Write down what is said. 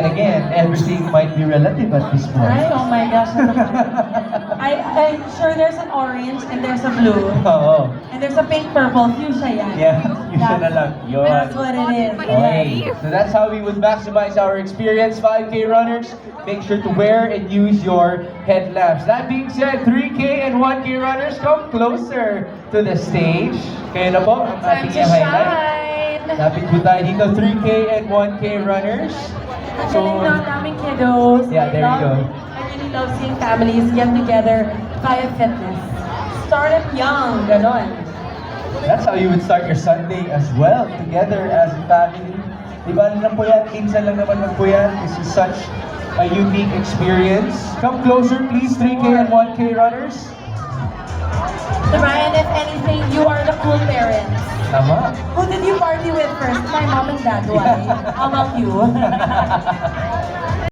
then again, everything might be relative at this point. Ay, oh my gosh. I'm sure there's an orange and there's a blue. Oo. And there's a pink, purple, fuchsia yan. Yeah, fuchsia na lang. Yun. That's what it is. Okay, so that's how we would maximize our experience. 5K runners, make sure to wear and use your headlamps. That being said, 3K and 1K runners, come closer to the stage. Kaya na po ang Time ating to highlight. shine. Lapit po tayo dito, 3K and 1K runners. Ang galing na ang daming kiddos. Yeah, there you go. I really love seeing families get together via fitness. Start up young, ganon. That's how you would start your Sunday as well, together as a family. Diba lang po yan, minsan lang naman lang po yan. This is such a unique experience. Come closer please, 3K and 1K runners. So Ryan, if anything, you are the cool parents. Tama. Who did you party with first? My mom and dad, why? How about you?